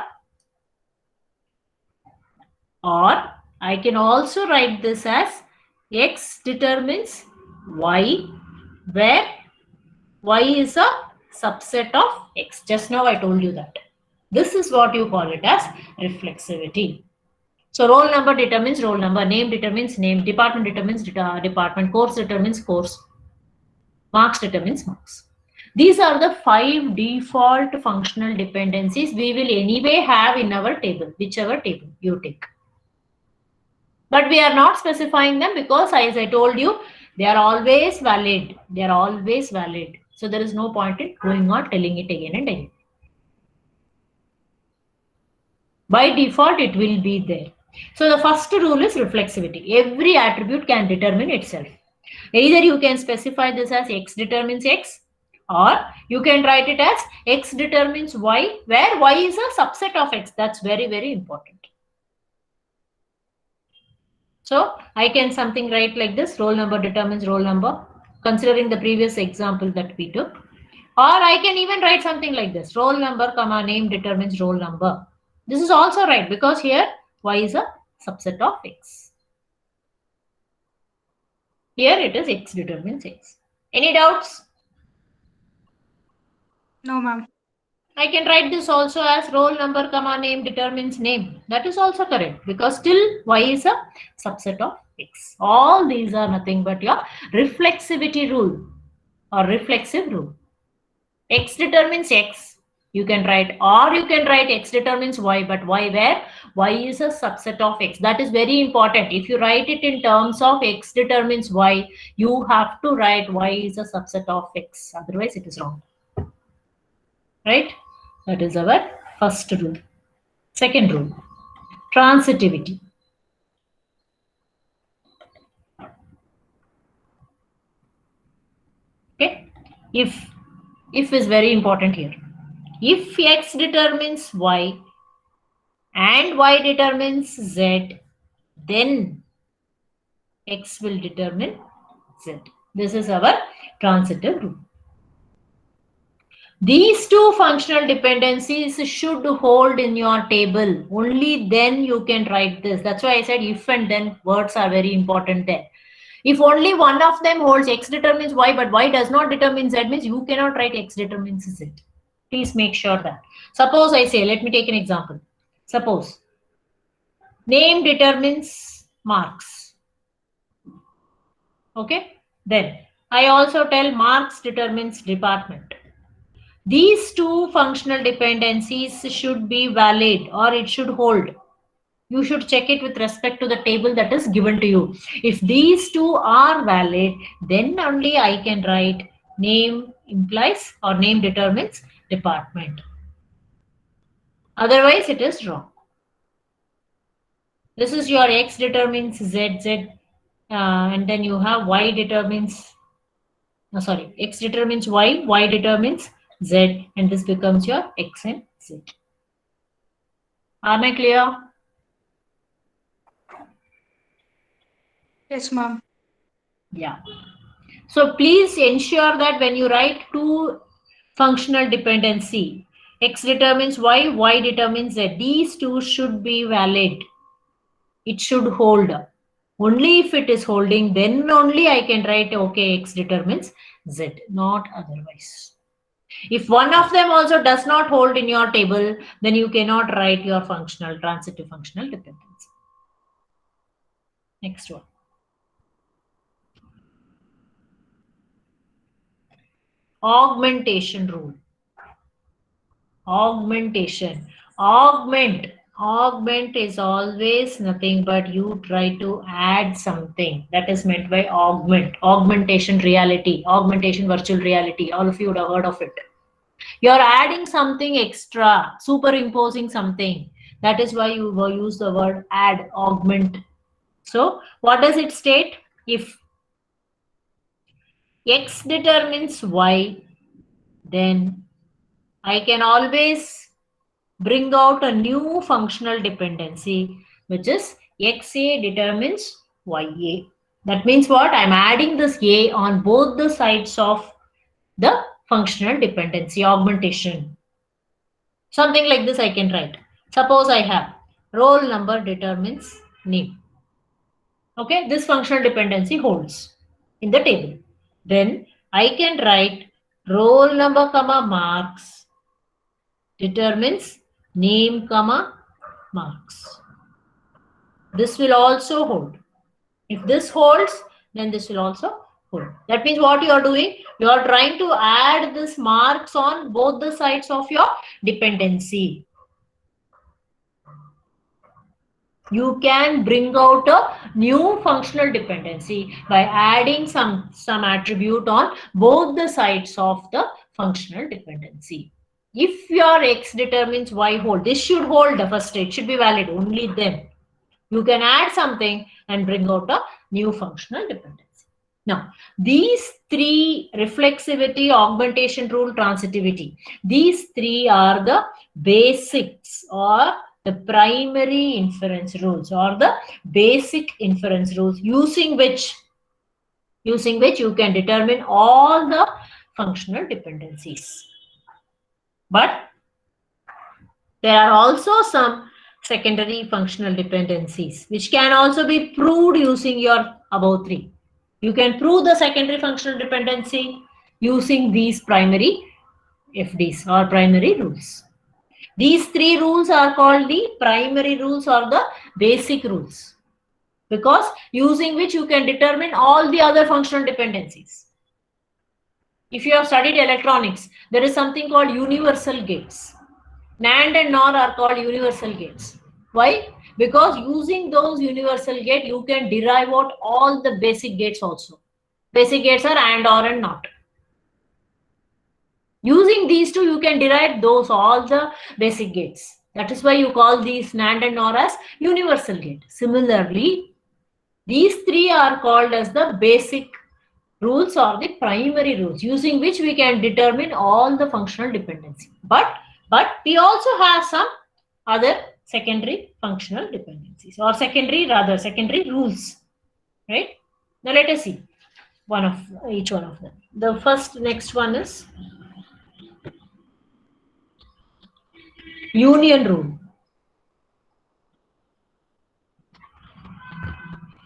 I can also write this as x determines y, where y is a subset of x. Just now I told you that. This is what you call it as reflexivity. So roll number determines roll number, name determines name, department determines department, course determines course, marks determines marks. These are the 5 default functional dependencies we will anyway have in our table, whichever table you take. But we are not specifying them because, as I told you, they are always valid. They are always valid. So there is no point in going on telling it again and again. By default, it will be there. So the first rule is reflexivity. Every attribute can determine itself. Either you can specify this as x determines x, or you can write it as x determines y, where y is a subset of x. That's very, very important. So I can something write like this: roll number determines roll number, considering the previous example that we took. Or I can even write something like this: roll number, comma, name determines roll number. This is also right because here y is a subset of x. Here it is X determines X. Any doubts? No, ma'am. I can write this also as roll number comma name determines name. That is also correct because still Y is a subset of X. All these are nothing but your reflexivity rule or reflexive rule. X determines X. You can write, or you can write X determines Y, but Y where? Y is a subset of X. That is very important. If you write it in terms of X determines Y, you have to write Y is a subset of X. Otherwise, it is wrong. Right? That is our first rule. Second rule, transitivity. Okay? If is very important here. If X determines Y and Y determines Z, then X will determine Z. This is our transitive rule. These two functional dependencies should hold in your table. Only then you can write this. That's why I said if and then words are very important there. If only one of them holds X determines Y, but Y does not determine Z, means you cannot write X determines Z. Please make sure that. Suppose I say, let me take an example. Suppose name determines marks. Okay. Then I also tell marks determines department. These two functional dependencies should be valid or it should hold. You should check it with respect to the table that is given to you. If these two are valid, then only I can write name implies or name determines department. Otherwise, it is wrong. This is your X determines Z, and then you have Y determines, X determines Y, Y determines Z, and this becomes your X and Z. Am I clear? Yes, ma'am. Yeah. So please ensure that when you write two functional dependency, X determines Y, Y determines Z, these two should be valid. It should hold. Only if it is holding, then only I can write, okay, X determines Z, not otherwise. If one of them also does not hold in your table, then you cannot write your transitive functional dependency. Next one. Augmentation rule. Augmentation. Augment is always nothing but you try to add something. That is meant by augment. Augmentation reality, augmentation virtual reality. All of you would have heard of it. You're adding something extra, superimposing something. That is why you use the word add, augment. So what does it state? If X determines Y, then I can always bring out a new functional dependency, which is XA determines YA. That means what? I'm adding this A on both the sides of the functional dependency, augmentation. Something like this I can write. Suppose I have roll number determines name. Okay, this functional dependency holds in the table. Then I can write roll number comma marks determines name comma marks. This will also hold. If this holds, then this will also hold. That means what you are doing, you are trying to add this marks on both the sides of your dependency. You can bring out a new functional dependency by adding some attribute on both the sides of the functional dependency. If your X determines Y hold, this should hold first, it should be valid, only then you can add something and bring out a new functional dependency. Now, these three, reflexivity, augmentation rule, transitivity, these three are the basics or the primary inference rules or the basic inference rules using which you can determine all the functional dependencies. But there are also some secondary functional dependencies which can also be proved using your above three. You can prove the secondary functional dependency using these primary FDs or primary rules. These three rules are called the primary rules or the basic rules, because using which you can determine all the other functional dependencies. If you have studied electronics, there is something called universal gates. NAND and NOR are called universal gates. Why? Because using those universal gates, you can derive out all the basic gates also. Basic gates are AND, OR, and NOT. Using these two, you can derive all the basic gates. That is why you call these NAND and NOR as universal gate. Similarly, these three are called as the basic rules or the primary rules, using which we can determine all the functional dependency. But we also have some other secondary functional dependencies, or secondary rules, right? Now let us see each one of them. The next one is union rule.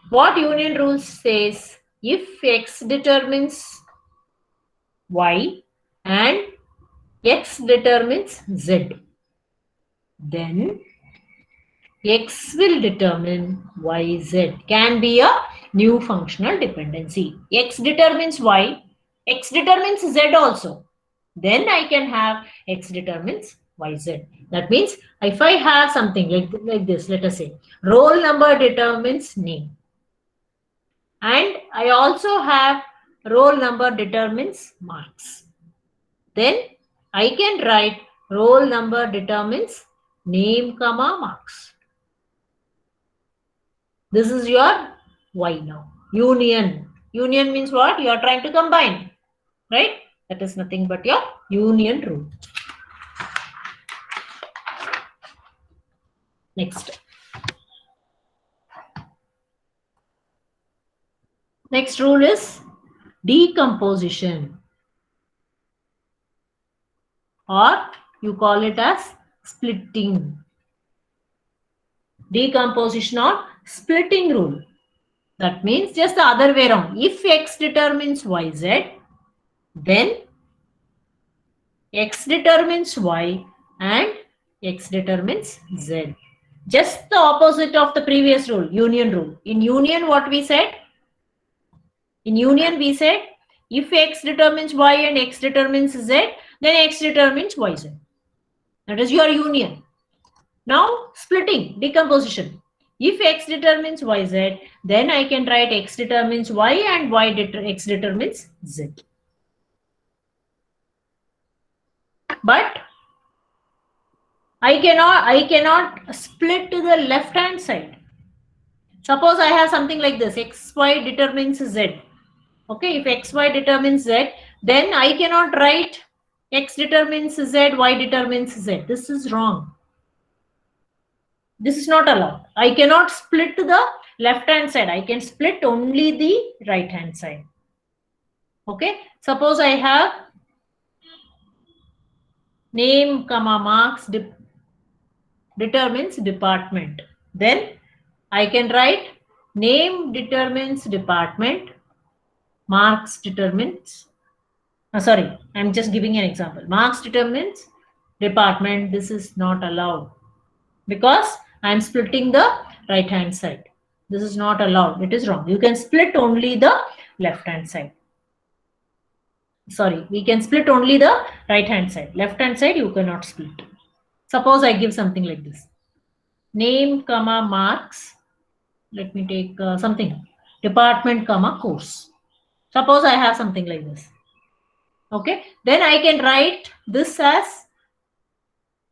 What union rule says? If X determines Y and X determines Z, then X will determine YZ. Can be a new functional dependency. X determines Y, X determines Z also. Then I can have X determines YZ. That means if I have something like this, let us say roll number determines name. And I also have roll number determines marks. Then I can write roll number determines name, marks. This is your Y now. Union. Union means what? You are trying to combine, right? That is nothing but your union rule. Next. Next rule is decomposition, or you call it as splitting. Decomposition or splitting rule. That means just the other way around. If X determines YZ, then X determines Y and X determines Z. Just the opposite of the previous rule, union rule. In union, what we said? In union, we said if X determines Y and X determines Z, then X determines YZ. That is your union. Now, splitting, decomposition. If X determines YZ, then I can write X determines Y and X determines Z. But I cannot split to the left hand side. Suppose I have something like this, XY determines Z. Okay, if XY determines Z, then I cannot write X determines Z, Y determines Z. This is wrong. This is not allowed. I cannot split to the left hand side. I can split only the right hand side. Okay, suppose I have name, marks determines department. Then I can write name determines department, marks determines, sorry, I'm just giving an example. Marks determines department. This is not allowed because I'm splitting the right hand side. This is not allowed. It is wrong. You can split only the left hand side. Sorry, we can split only the right hand side. Left hand side you cannot split. Suppose I give something like this. Name, marks. Let me take something. Department, course. Suppose I have something like this. Okay. Then I can write this as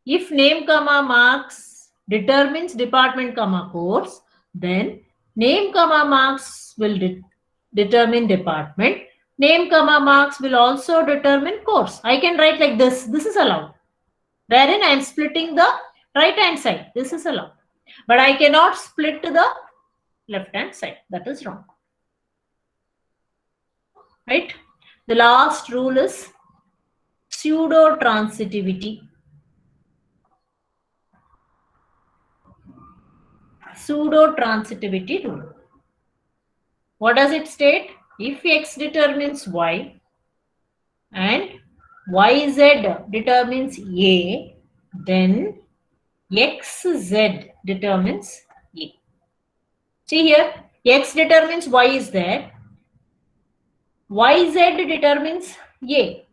if name, marks determines department, course, then name, marks will determine department. Name, marks will also determine course. I can write like this. This is allowed. Wherein I am splitting the right hand side. This is allowed. But I cannot split to the left hand side. That is wrong. Right? The last rule is pseudo-transitivity. Pseudo-transitivity rule. What does it state? If X determines Y and YZ determines A, then XZ determines A. See here, X determines Y is there. YZ determines A.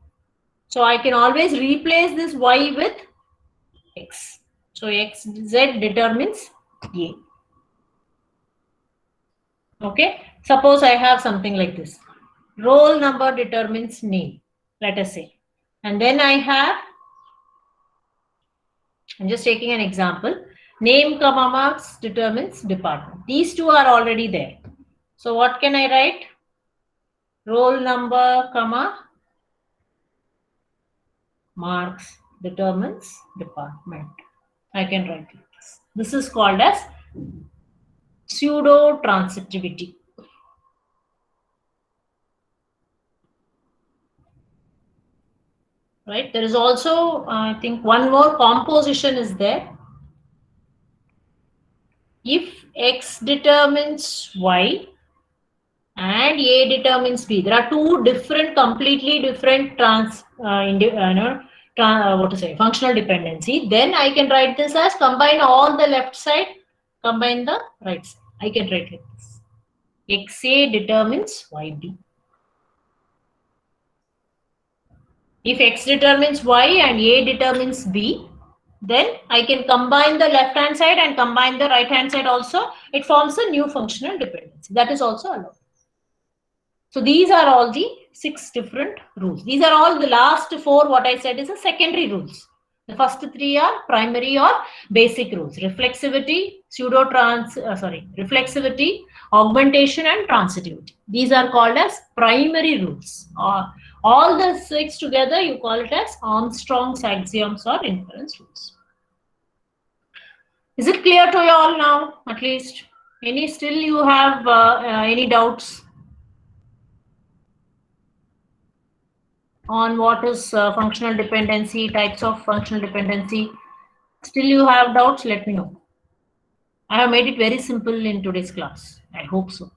So I can always replace this Y with X. So XZ determines A. Okay. Suppose I have something like this. Roll number determines name, let us say. And then I have, I'm just taking an example. Name, comma, marks determines department. These two are already there. So what can I write? Roll number, comma, marks determines department. I can write like this. This is called as pseudo transitivity. Right? There is also, I think, one more composition is there. If X determines Y and A determines B, there are two different, completely different functional dependency. Then I can write this as combine all the left side, combine the right side. I can write like this. XA determines YB. If X determines Y and A determines B, then I can combine the left hand side and combine the right hand side also. It forms a new functional dependency. That is also allowed. So these are all the 6 different rules. These are all the last 4, what I said is the secondary rules. The first 3 are primary or basic rules. Reflexivity, reflexivity, augmentation and transitivity. These are called as primary rules. All the 6 together, you call it as Armstrong's axioms or inference rules. Is it clear to you all now, at least? Still you have any doubts on what is functional dependency, types of functional dependency? Still you have doubts, let me know. I have made it very simple in today's class. I hope so.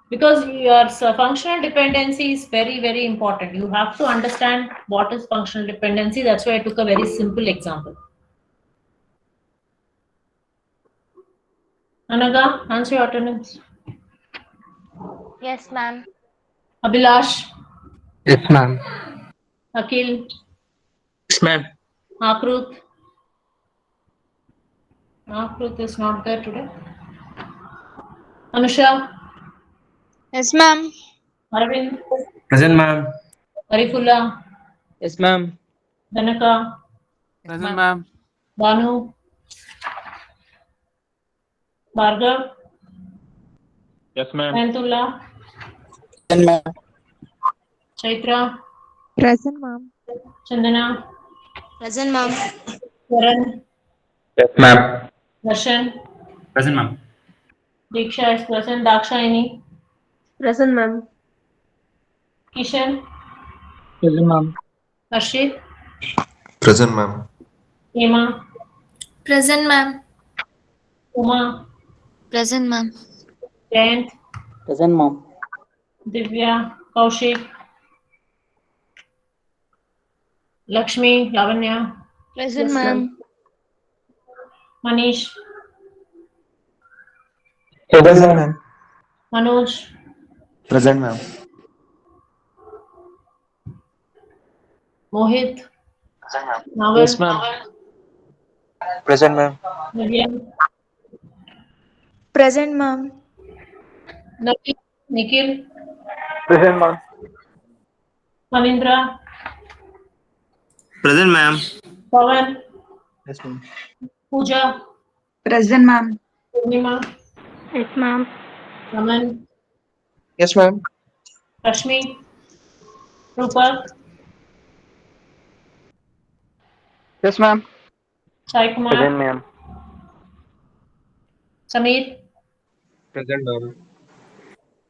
Because your functional dependency is very, very important. You have to understand what is functional dependency. That's why I took a very simple example. Anaga, answer your attendance. Yes, ma'am. Abhilash. Yes, ma'am. Akhil. Yes, ma'am. Akrut. Akrut is not there today. Anusha. Yes, ma'am. Arvind. Present, ma'am. Arifullah. Yes, ma'am. Dhanaka. Present, ma'am. Banu. Bhargav. Yes, ma'am. Ayantullah. Chaitra. Present, ma'am. Chandana. Present, ma'am. Karan. Yes, ma'am. Darshan. Present, ma'am. Diksha is present. Dakshayani. Present, ma'am. Kishan. Present, ma'am. Harshit. Present, ma'am. Hema. Present, ma'am. Uma. Present, ma'am. Jayant. Present, ma'am. Divya. Kaushik. Lakshmi. Lavanya. Present, ma'am. Manish. Present, ma'am. Manoj. Present, ma'am. Mohit. Naval. Yes, ma'am. Present, ma'am. Vivian. Present, ma'am. Nikhil. Present, ma'am. Manindra. Present, ma'am. Pawan. Yes, ma'am. Pooja. Present, ma'am. Purnima. Yes, ma'am. Raman. Yes, ma'am. Rashmi. Rupak. Yes, ma'am. Sai Kumar. Present, ma'am. Sameer. Present, ma'am.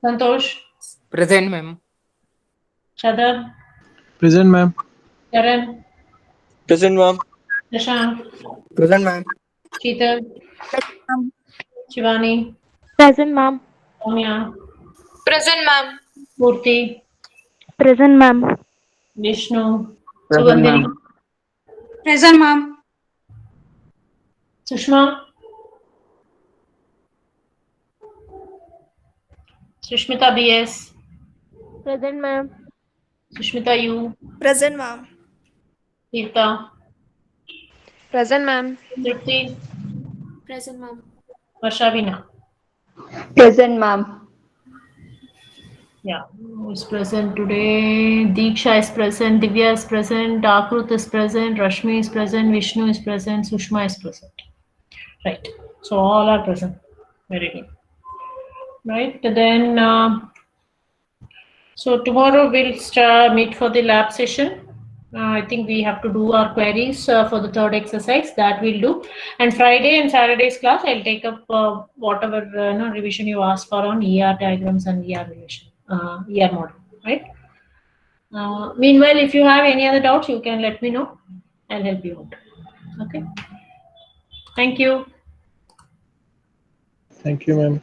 Santosh. Present, ma'am. Shadab. Present, ma'am. Karan. Present, ma'am. Prashant. Present, ma'am. Sheetal. Shivani, Present, ma'am. Soumya, Present, ma'am. Murthy, Present, ma'am. Vishnu, Present, Sugandhini, ma'am. Present, ma'am. Sushma, Sushmita BS, Present, ma'am. Sushmita U, Present, ma'am. Tirtha, Present, ma'am. Tripti, Present, ma'am. Varshavina. Present, ma'am. Yeah, who is present today? Deeksha is present, Divya is present, Akrut is present, Rashmi is present, Vishnu is present, Sushma is present. Right. So all are present. Very good. Right. Then, so tomorrow we'll meet for the lab session. I think we have to do our queries for the third exercise that we'll do. And Friday and Saturday's class, I'll take up whatever revision you asked for on ER diagrams and ER relation, ER model, right? Meanwhile, if you have any other doubts, you can let me know. I'll help you out. Okay. Thank you. Thank you, ma'am.